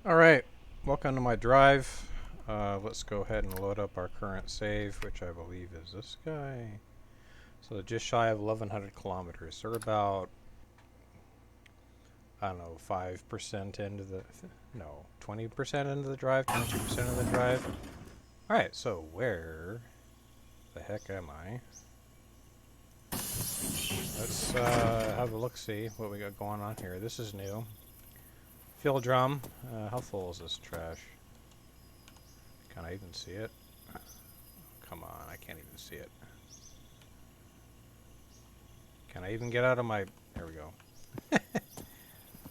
Alright, welcome to my drive. Let's go ahead and load up our current save, which I believe is this guy. So just shy of 1100 kilometers. They're about, I don't know, 5% into the, no, 20% into the drive, 22% of the drive. Alright, so where the heck am I? Let's have a look-see what we got going on here. This is new. Fuel drum. How full is this trash? Can I even see it? Come on, I can't even see it. Can I even get out of my... There we go.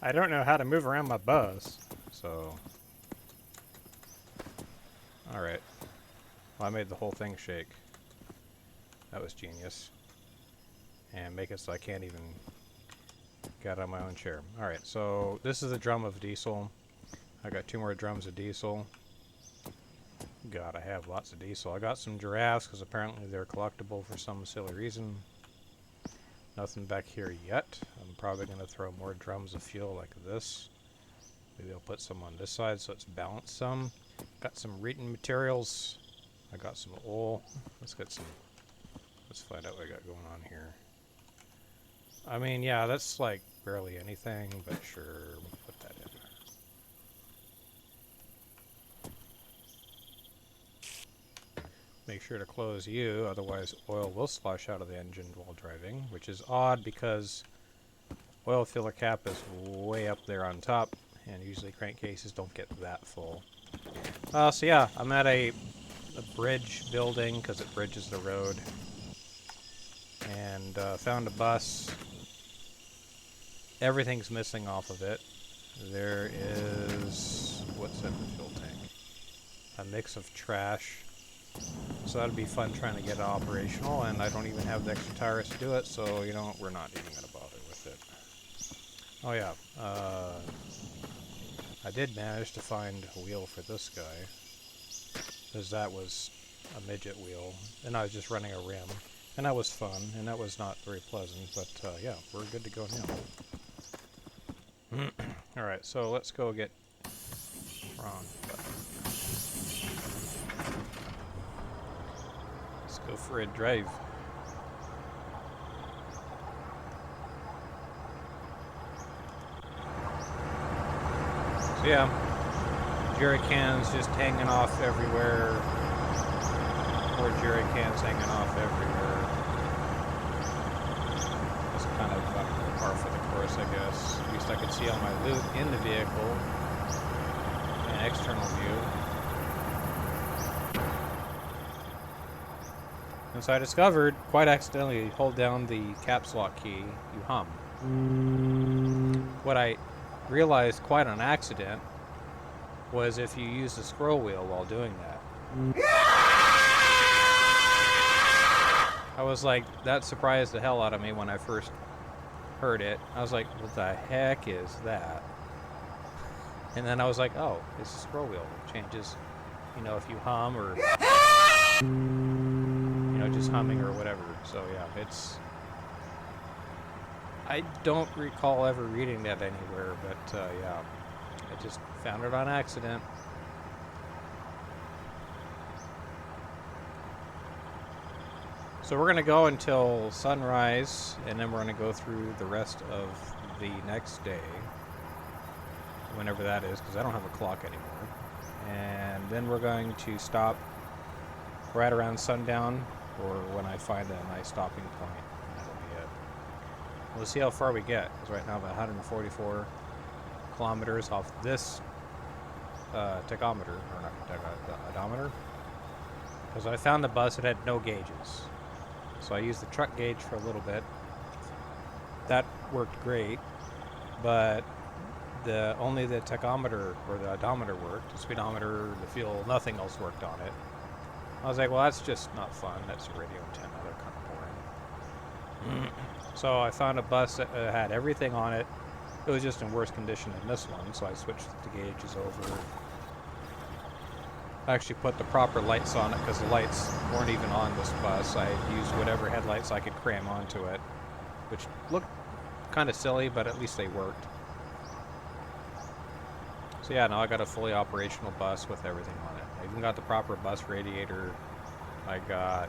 I don't know how to move around my bus, so... Alright. Well, I made the whole thing shake. That was genius. And make it so I can't even get out of my own chair. Alright, so this is a drum of diesel. I got 2 more drums of diesel. God, I have lots of diesel. I got some giraffes because apparently they're collectible for some silly reason. Nothing back here yet. I'm probably going to throw more drums of fuel like this. Maybe I'll put some on this side so it's balanced some. Got some reading materials. I got some oil. Let's find out what I got going on here. I mean, yeah, that's like barely anything, but sure, we'll put that in. Make sure to close you, otherwise oil will slosh out of the engine while driving, which is odd because oil filler cap is way up there on top, and usually crankcases don't get that full. So yeah, I'm at a bridge building because it bridges the road, and found a bus. Everything's missing off of it. There is... what's in the fuel tank? A mix of trash. So that'd be fun trying to get it operational, and I don't even have the extra tires to do it, so, you know, we're not even going to bother with it. Oh yeah, I did manage to find a wheel for this guy, because that was a midget wheel, and I was just running a rim, and that was fun, and that was not very pleasant, but yeah, we're good to go now. Alright, so let's go get... wrong button. Let's go for a drive. So yeah, jerry cans just hanging off everywhere. More jerry cans hanging off everywhere. That's kind of par for the course, I guess. At least I could see all my loot in the vehicle. An external view. And so I discovered, quite accidentally, you hold down the caps lock key, you hum. What I realized quite on accident was if you use the scroll wheel while doing that. I was like, that surprised the hell out of me when I first heard it. I was like, what the heck is that? And then I was like, oh, it's a scroll wheel. It changes, you know, if you hum or, you know, just humming or whatever. So yeah, it's... I don't recall ever reading that anywhere, but yeah, I just found it on accident. So we're going to go until sunrise, and then we're going to go through the rest of the next day, whenever that is, because I don't have a clock anymore. And then we're going to stop right around sundown, or when I find a nice stopping point. That'll be it. We'll see how far we get, because right now I'm at 144 kilometers off this tachometer, or not odometer, because I found the bus that had no gauges. So I used the truck gauge for a little bit. That worked great, but only the tachometer or the odometer worked. The speedometer, the fuel, nothing else worked on it. I was like, well, that's just not fun. That's a radio antenna. They're kind of boring. So I found a bus that had everything on it. It was just in worse condition than this one, so I switched the gauges over. I actually put the proper lights on it because the lights weren't even on this bus. I used whatever headlights I could cram onto it, which looked kind of silly, but at least they worked. So yeah, now I got a fully operational bus with everything on it. I even got the proper bus radiator. I got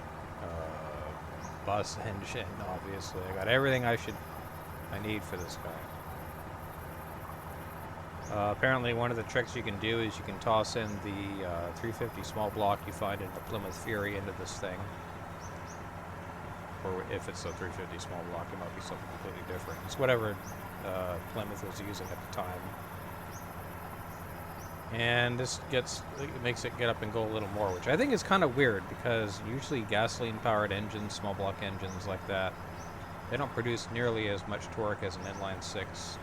bus engine, obviously. I got everything I need for this guy. Apparently one of the tricks you can do is you can toss in the 350 small block you find in the Plymouth Fury into this thing. Or if it's a 350 small block, it might be something completely different. It's whatever Plymouth was using at the time. And this makes it get up and go a little more, which I think is kind of weird because usually gasoline-powered engines, small block engines like that, they don't produce nearly as much torque as an inline six,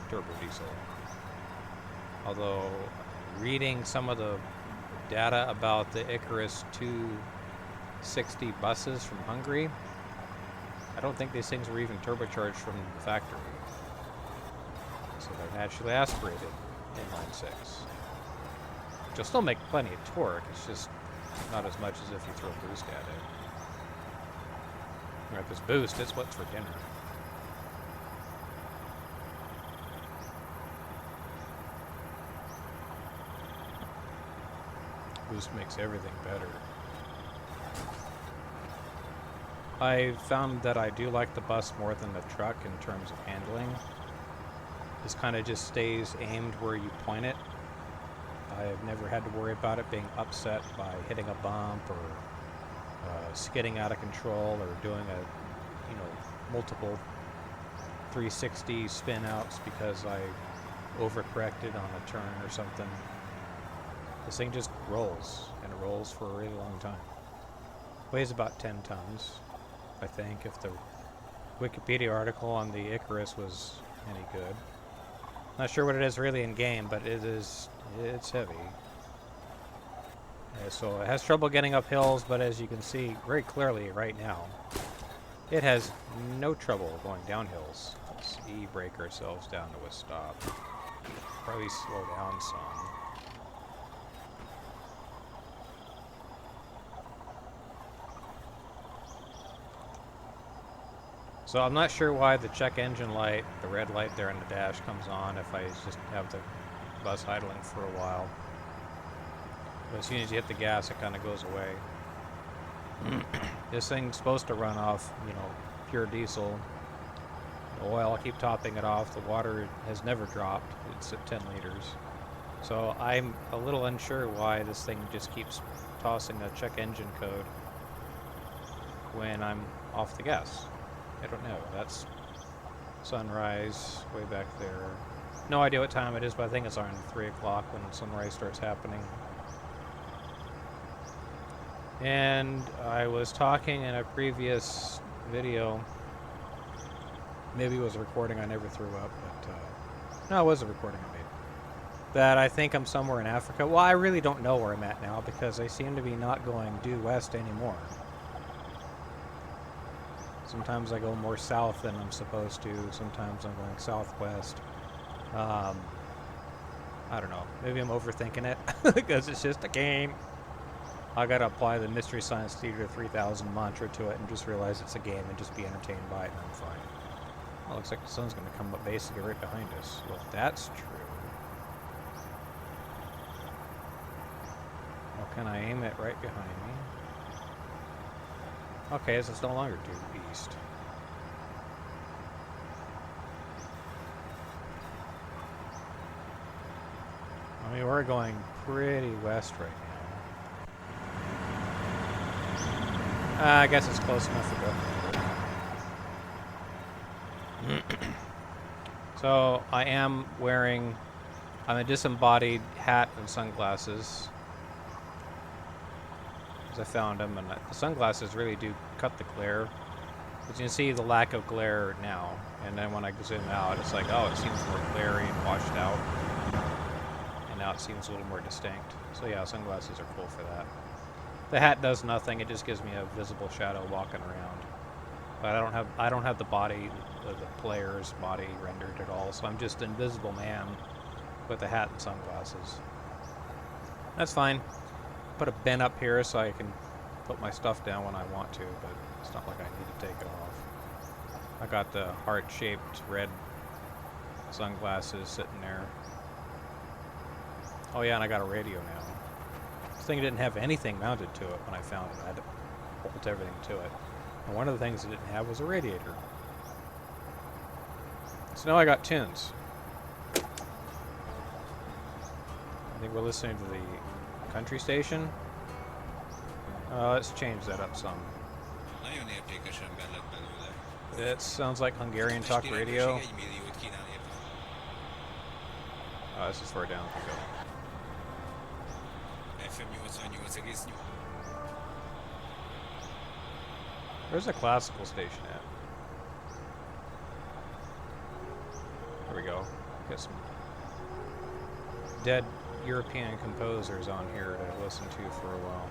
turbo diesel. Although, reading some of the data about the Icarus 260 buses from Hungary, I don't think these things were even turbocharged from the factory. So they're naturally aspirated inline six. Which will still make plenty of torque, it's just not as much as if you throw a boost at it. If this boost, it's what's for dinner. Boost makes everything better. I found that I do like the bus more than the truck in terms of handling. This kind of just stays aimed where you point it. I've never had to worry about it being upset by hitting a bump or skidding out of control or doing multiple 360 spin outs because I overcorrected on a turn or something. This thing just rolls, and it rolls for a really long time. Weighs about 10 tons, I think, if the Wikipedia article on the Icarus was any good. Not sure what it is really in game, but it's heavy. So it has trouble getting up hills, but as you can see very clearly right now, it has no trouble going down hills. Let's e-brake ourselves down to a stop. Probably slow down some. So I'm not sure why the check engine light, the red light there in the dash, comes on if I just have the bus idling for a while. But as soon as you hit the gas, it kind of goes away. This thing's supposed to run off, pure diesel. The oil, I keep topping it off. The water has never dropped. It's at 10 liters. So I'm a little unsure why this thing just keeps tossing a check engine code when I'm off the gas. I don't know. That's sunrise way back there. No idea what time it is, but I think it's around 3 o'clock when sunrise starts happening. And I was talking in a previous video, maybe it was a recording I never threw up, but no, it was a recording I made, that I think I'm somewhere in Africa. Well, I really don't know where I'm at now because I seem to be not going due west anymore. Sometimes I go more south than I'm supposed to. Sometimes I'm going southwest. I don't know. Maybe I'm overthinking it because it's just a game. I gotta apply the Mystery Science Theater 3000 mantra to it and just realize it's a game and just be entertained by it, and I'm fine. Well, looks like the sun's gonna come up basically right behind us. Well, if that's true, well, can I aim it right behind me? Okay, so it's no longer due east. I mean, we're going pretty west right now. I guess it's close enough to go. So I am wearing, I'm a disembodied hat and sunglasses. I found them, and the sunglasses really do cut the glare. But you can see the lack of glare now, and then when I zoom out, it's like, oh, it seems more glary and washed out, and now it seems a little more distinct. So yeah, sunglasses are cool for that. The hat does nothing; it just gives me a visible shadow walking around. But I don't have the body, the player's body rendered at all, so I'm just an invisible man with a hat and sunglasses. That's fine. Put a bin up here so I can put my stuff down when I want to, but it's not like I need to take it off. I got the heart-shaped red sunglasses sitting there. Oh yeah, and I got a radio now. This thing didn't have anything mounted to it when I found it. I had to bolt everything to it. And one of the things it didn't have was a radiator. So now I got tunes. I think we're listening to the country station. Let's change that up some. It sounds like Hungarian talk radio. This is far down. Where's the classical station at? There we go. Got some dead European composers on here to listen to for a while.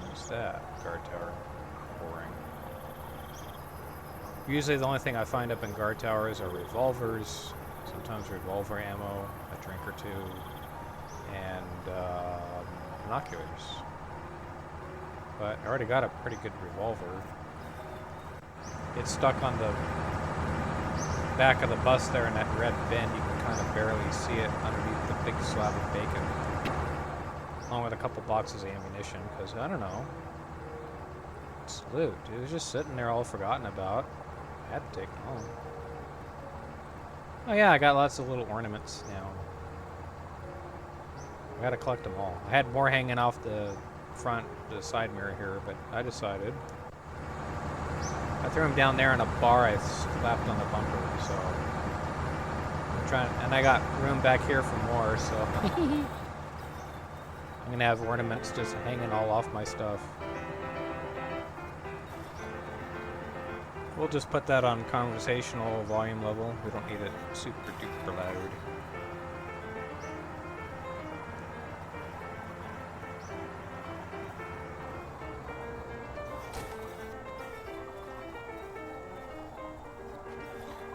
What's that? Guard tower. Boring. Usually the only thing I find up in guard towers are revolvers, sometimes revolver ammo, a drink or two, and binoculars. But I already got a pretty good revolver. It's stuck on the back of the bus there in that red bin. You can kind of barely see it underneath the big slab of bacon. Along with a couple boxes of ammunition, because, I don't know. It's loot. It was just sitting there all forgotten about. I had to take it home. Oh yeah, I got lots of little ornaments now. I gotta collect them all. I had more hanging off the front, the side mirror here, but I decided. I threw them down there in a bar I slapped on the bumper, so I'm trying, and I got room back here for more, so I'm gonna have ornaments just hanging all off my stuff. We'll just put that on conversational volume level. We don't need it super duper loud.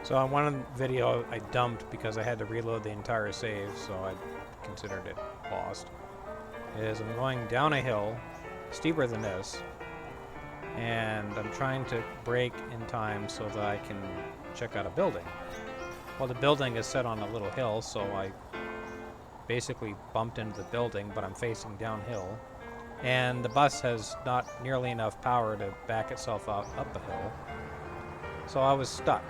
So on one video I dumped because I had to reload the entire save, so I considered it lost. Is I'm going down a hill, steeper than this, and I'm trying to brake in time so that I can check out a building. Well, the building is set on a little hill, so I basically bumped into the building, but I'm facing downhill. And the bus has not nearly enough power to back itself up a hill. So I was stuck.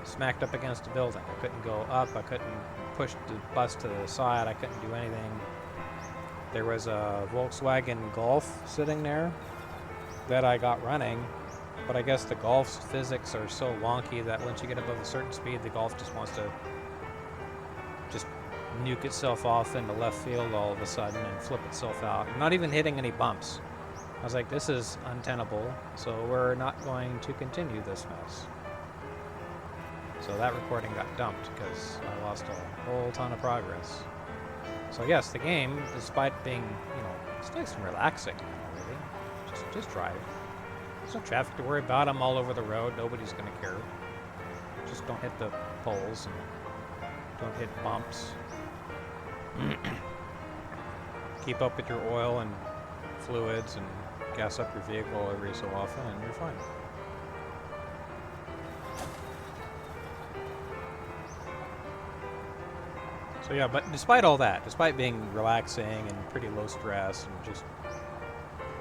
Smacked up against the building. I couldn't go up, I couldn't push the bus to the side, I couldn't do anything. There was a Volkswagen Golf sitting there that I got running, but I guess the Golf's physics are so wonky that once you get above a certain speed, the Golf just wants to just nuke itself off into left field all of a sudden and flip itself out. Not even hitting any bumps. I was like, this is untenable, so we're not going to continue this mess. So that recording got dumped because I lost a whole ton of progress. So yes, the game, despite being, you know, it's nice and relaxing, really. Just drive. There's no traffic to worry about. I'm all over the road. Nobody's going to care. Just don't hit the poles and don't hit bumps. Keep up with your oil and fluids and gas up your vehicle every so often and you're fine. So yeah, but despite all that, despite being relaxing and pretty low stress and just...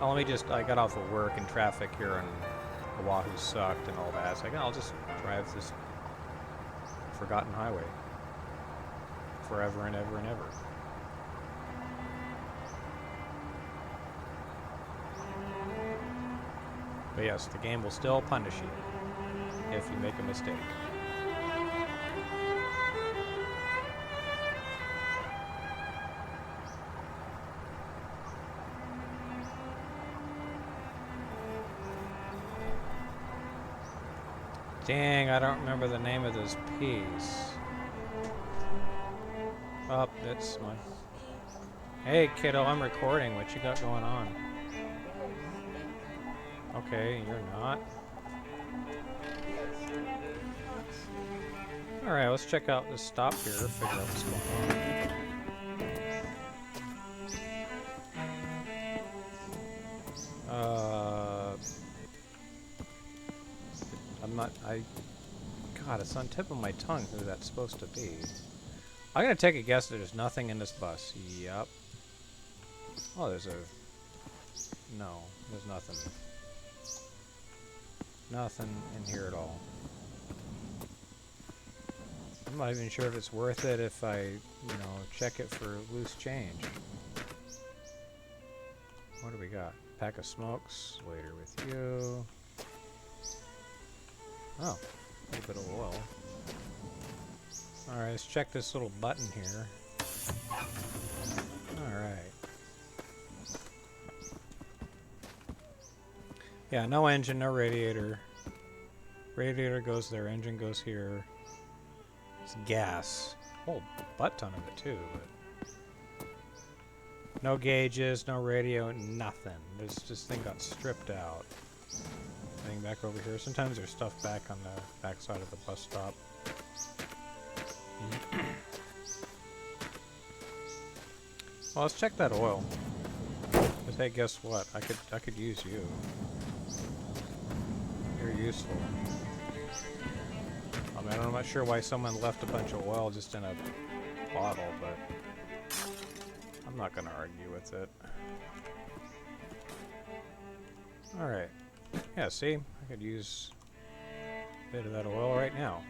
Oh, I got off of work and traffic here in Oahu sucked and all that. So I'll just drive this forgotten highway forever and ever and ever. But yes, the game will still punish you if you make a mistake. Dang, I don't remember the name of this piece. Oh, that's my... Hey, kiddo, I'm recording. What you got going on? Okay, you're not. Alright, let's check out this stop here, figure out what's going on. I'm not... God, it's on the tip of my tongue who that's supposed to be. I'm gonna take a guess that there's nothing in this bus. Yep. Oh, there's a... No, there's nothing. Nothing in here at all. I'm not even sure if it's worth it if I, you know, check it for loose change. What do we got? Pack of smokes. Later with you. Oh, a little bit of oil. Alright, let's check this little button here. Alright. Yeah, no engine, no radiator. Radiator goes there, engine goes here. It's gas. Whole butt ton of it too, but no gauges, no radio, nothing. This thing got stripped out. Thing back over here. Sometimes there's stuff back on the back side of the bus stop. Well, let's check that oil. But hey, guess what? I could use you. You're useful. I mean, I'm not sure why someone left a bunch of oil just in a bottle, but I'm not gonna argue with it. Alright. Yeah, see? I could use a bit of that oil right now.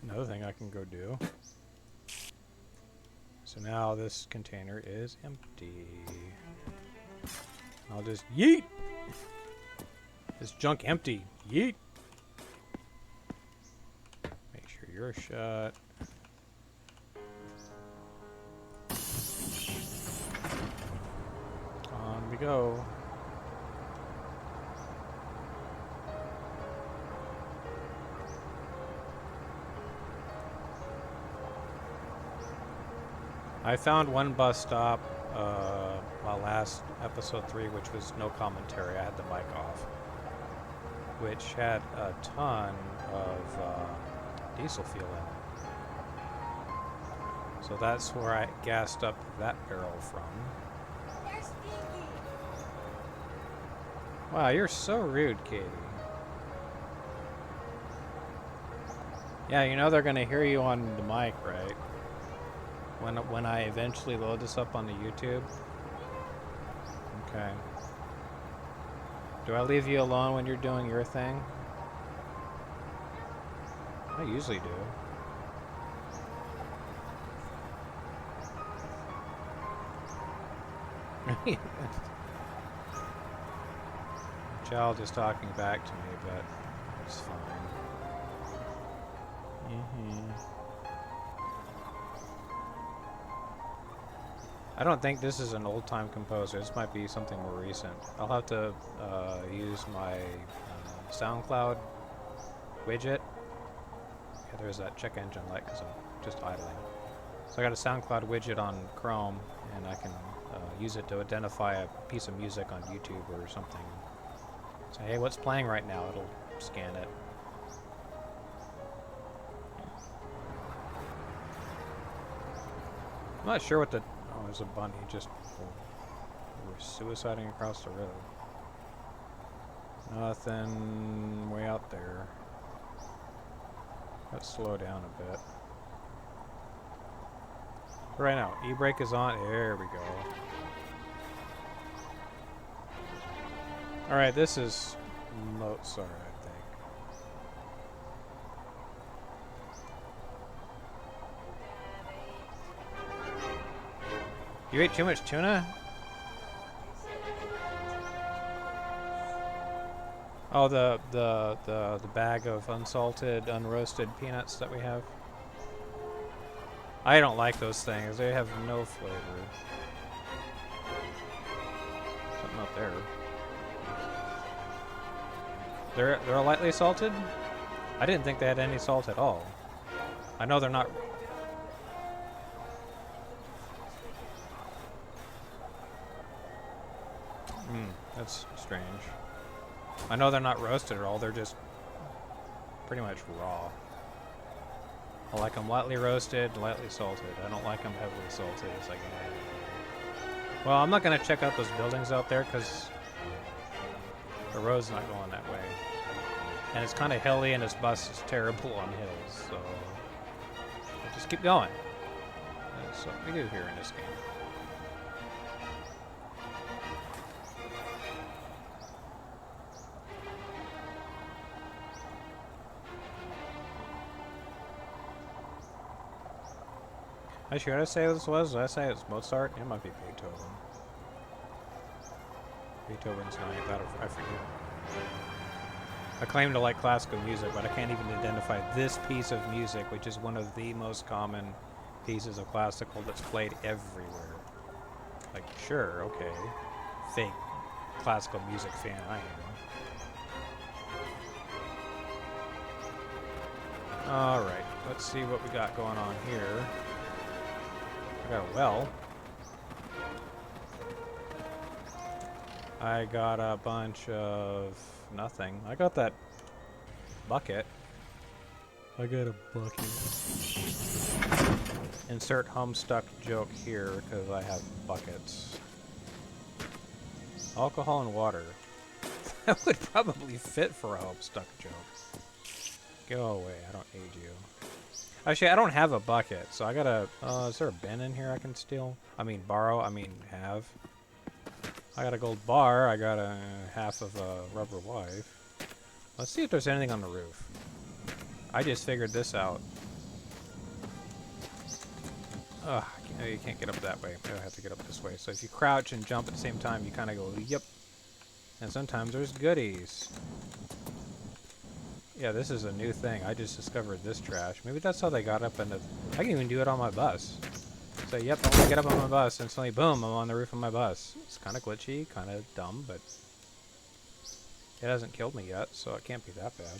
Another thing I can go do. So now this container is empty. I'll just yeet! This junk empty. Yeet! Make sure you're shut. On we go. I found one bus stop, my last episode 3, which was no commentary. I had the mic off, which had a ton of diesel fuel in it. So that's where I gassed up that barrel from. Wow, you're so rude, Katie. Yeah, you know they're gonna hear you on the mic, right? When I eventually load this up on the YouTube. Okay. Do I leave you alone when you're doing your thing? I usually do. The child is talking back to me, but it's fine. I don't think this is an old-time composer. This might be something more recent. I'll have to use my SoundCloud widget. Yeah, there's that check engine light because I'm just idling. So I got a SoundCloud widget on Chrome, and I can use it to identify a piece of music on YouTube or something. Say, hey, what's playing right now? It'll scan it. I'm not sure what the... Oh, there's a bunny just suiciding across the road. Nothing way out there. Let's slow down a bit. Right now, e-brake is on. There we go. Alright, this is Mozart, I think. You ate too much tuna? Oh, the bag of unsalted, unroasted peanuts that we have. I don't like those things. They have no flavor. Something up there. They're lightly salted? I didn't think they had any salt at all. I know they're not... That's strange. I know they're not roasted at all, they're just pretty much raw. I like them lightly roasted, lightly salted. I don't like them heavily salted. It's like... Well, I'm not going to check out those buildings out there because the road's not going that way. And it's kind of hilly, and this bus is terrible on hills, so we'll just keep going. That's what we do here in this game. Actually, what did I say this was? Did I say it's Mozart? It might be Beethoven. Beethoven's ninth. I forget. I claim to like classical music, but I can't even identify this piece of music, which is one of the most common pieces of classical that's played everywhere. Like, sure, okay. Fake classical music fan I am. Alright, let's see what we got going on here. I got a well. I got a bunch of nothing. I got that bucket. I got a bucket. Insert Homestuck joke here because I have buckets. Alcohol and water. That would probably fit for a Homestuck joke. Go away, I don't need you. Actually, I don't have a bucket, so I gotta... is there a bin in here I can steal? I mean borrow, I mean have. I got a gold bar, I got a half of a rubber wife. Let's see if there's anything on the roof. I just figured this out. Ugh, you can't get up that way. I have to get up this way. So if you crouch and jump at the same time, you kind of go, yep. And sometimes there's goodies. Yeah, this is a new thing. I just discovered this trash. Maybe that's how they got up into... I can even do it on my bus. So, yep, I want to get up on my bus, and suddenly, boom, I'm on the roof of my bus. It's kind of glitchy, kind of dumb, but... it hasn't killed me yet, so it can't be that bad.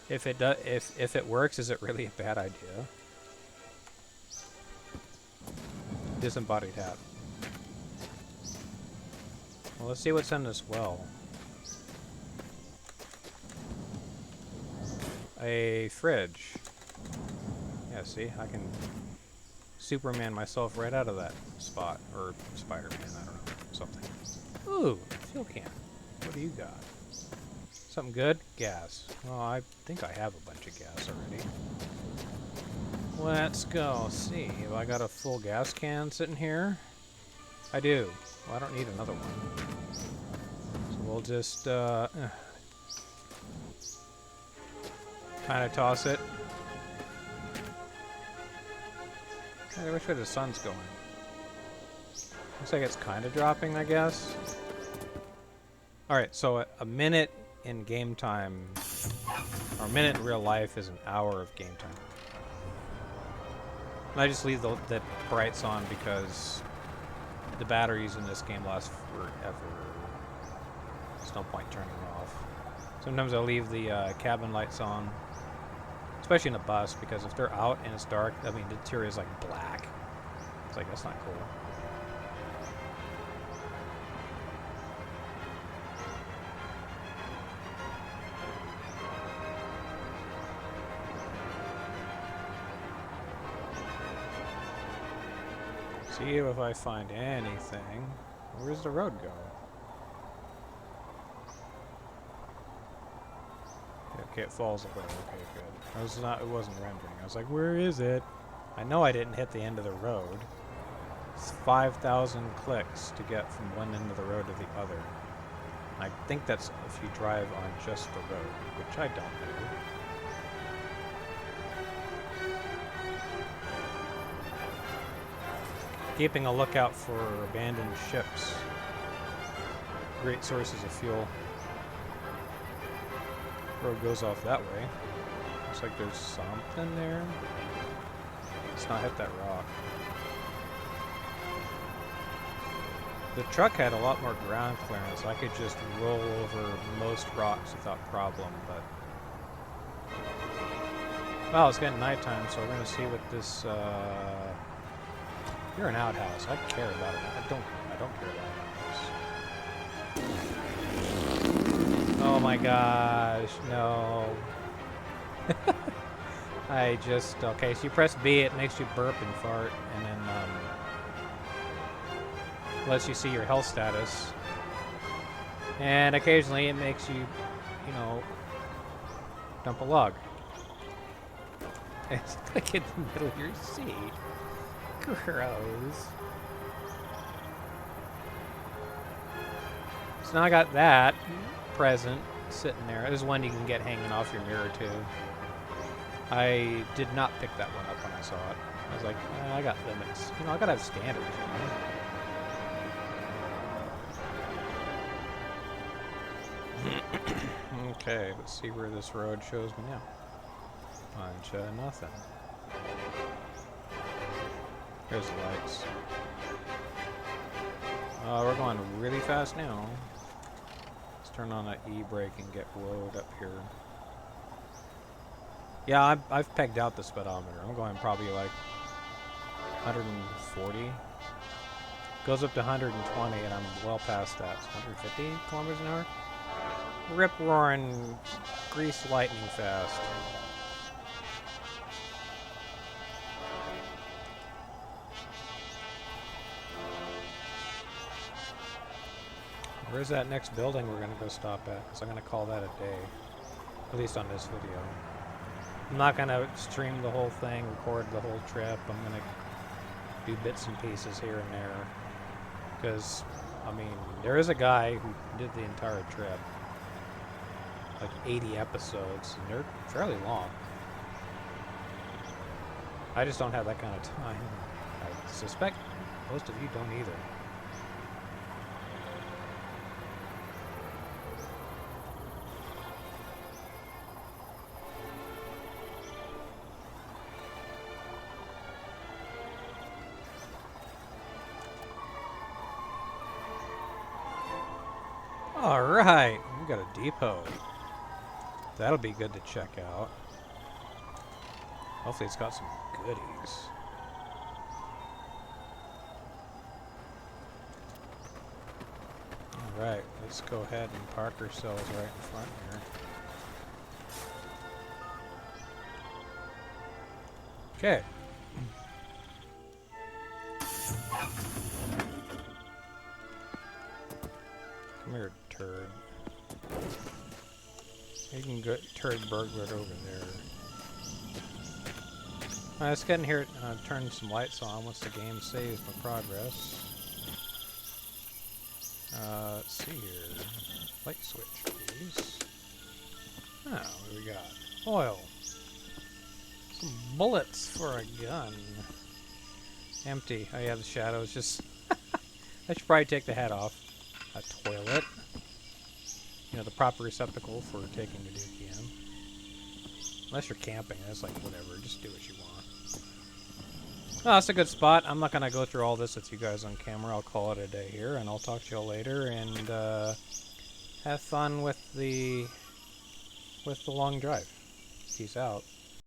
If it does, if it works, is it really a bad idea? Disembodied hat. Well, let's see what's in this well. A fridge. Yeah, see, I can Superman myself right out of that spot. Or Spider-Man, I don't know. Something. Ooh, fuel can. What do you got? Something good? Gas. Well, I think I have a bunch of gas already. Let's go see. Have I got a full gas can sitting here? I do. Well, I don't need another one. So we'll just, kind of toss it. I wish where the sun's going. Looks like it's kind of dropping, I guess. Alright, so a minute in game time, or a minute in real life is an hour of game time. And I just leave the brights on because the batteries in this game last forever. There's no point turning them off. Sometimes I'll leave the cabin lights on, especially in a bus, because if they're out and it's dark, I mean, the interior is like black. It's like, that's not cool. See if I find anything. Where's the road go? Okay, it falls away. Okay, good. It wasn't rendering. I was like, where is it? I know I didn't hit the end of the road. It's 5,000 clicks to get from one end of the road to the other. I think that's if you drive on just the road, which I don't know. Keeping a lookout for abandoned ships. Great sources of fuel. Road goes off that way. Looks like there's something there. Let's not hit that rock. The truck had a lot more ground clearance. I could just roll over most rocks without problem, but... well, it's getting nighttime, so we're going to see what this, You're an outhouse. I care about it. I don't care about outhouse. Oh my gosh, no. Okay, so you press B, it makes you burp and fart, and then, lets you see your health status. And occasionally it makes you, you know, Dump a log. It's like in the middle of your seat. Gross. So now I got that present sitting there. There's one you can get hanging off your mirror too. I did not pick that one up when I saw it. I was like, I got limits. You know, I gotta have standards, you know? Okay, let's see where this road shows me now. Bunch of nothing. There's the lights. We're going really fast now. Let's turn on that E-brake and get road up here. Yeah, I've pegged out the speedometer. I'm going probably like 140. Goes up to 120 and I'm well past that. So 150 kilometers an hour. Rip roaring, grease lightning fast. Where's that next building we're going to go stop at? Because I'm going to call that a day. At least on this video. I'm not going to stream the whole thing, record the whole trip. I'm going to do bits and pieces here and there. Because, I mean, there is a guy who did the entire trip. Like 80 episodes, and they're fairly long. I just don't have that kind of time. I suspect most of you don't either. Alright, we got a depot. That'll be good to check out. Hopefully it's got some goodies. Alright, let's go ahead and park ourselves right in front here. Okay. Come here, turd. You can get turd burglared over there. Alright, let's get in here and turn some lights on once the game saves my progress. Let's see here. Light switch, please. Oh, what do we got? Oil. Some bullets for a gun. Empty. Oh yeah, the shadows just... I should probably take the hat off. A toilet. You know, the proper receptacle for taking your dookie in. Unless you're camping, that's like whatever, just do what you want. Oh, that's a good spot. I'm not going to go through all this with you guys on camera. I'll call it a day here, and I'll talk to y'all later, and have fun with the long drive. Peace out.